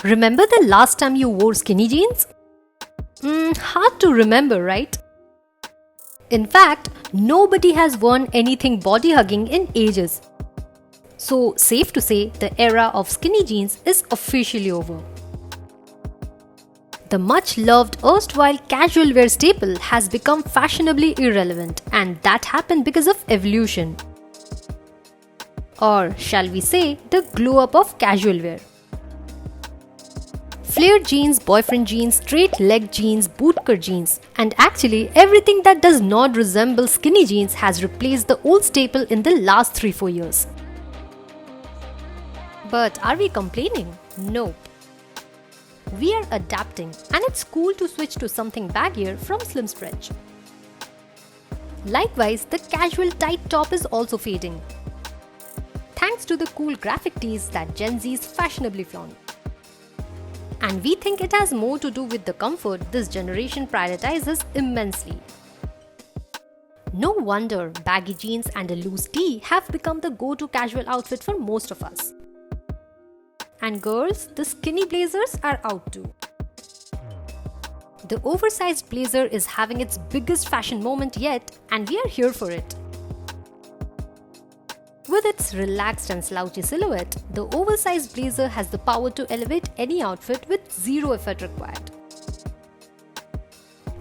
Remember the last time you wore skinny jeans? Hard to remember, right? In fact, nobody has worn anything body hugging in ages. So, safe to say, the era of skinny jeans is officially over. The much loved erstwhile casual wear staple has become fashionably irrelevant, and that happened because of evolution. Or shall we say, the glow up of casual wear. Flared jeans, boyfriend jeans, straight leg jeans, bootcut jeans, and actually everything that does not resemble skinny jeans has replaced the old staple in the last 3-4 years. But are we complaining? Nope. We are adapting, and it's cool to switch to something baggier from slim stretch. Likewise, the casual tight top is also fading, thanks to the cool graphic tees that Gen Zs fashionably flaunt. And we think it has more to do with the comfort this generation prioritizes immensely. No wonder baggy jeans and a loose tee have become the go-to casual outfit for most of us. And girls, the skinny blazers are out too. The oversized blazer is having its biggest fashion moment yet, and we are here for it. With its relaxed and slouchy silhouette, the oversized blazer has the power to elevate any outfit with zero effort required.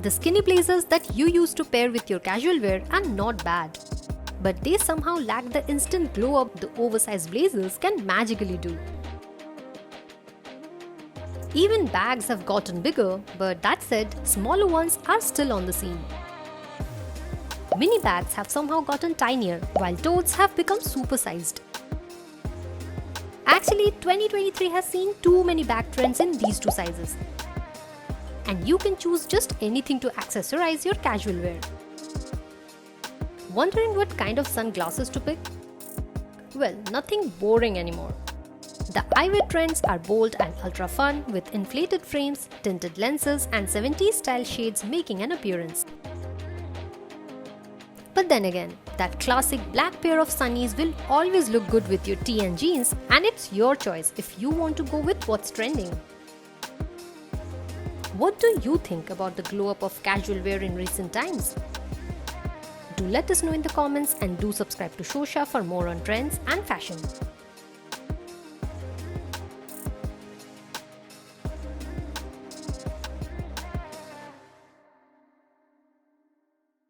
The skinny blazers that you used to pair with your casual wear are not bad, but they somehow lack the instant glow up the oversized blazers can magically do. Even bags have gotten bigger, but that said, smaller ones are still on the scene. Mini bags have somehow gotten tinier, while totes have become supersized. Actually, 2023 has seen too many bag trends in these two sizes. And you can choose just anything to accessorize your casual wear. Wondering what kind of sunglasses to pick? Well, nothing boring anymore. The eyewear trends are bold and ultra fun, with inflated frames, tinted lenses, and 70s style shades making an appearance. But then again, that classic black pair of sunnies will always look good with your tee and jeans, and it's your choice if you want to go with what's trending. What do you think about the glow up of casual wear in recent times? Do let us know in the comments, and do subscribe to Shosha for more on trends and fashion.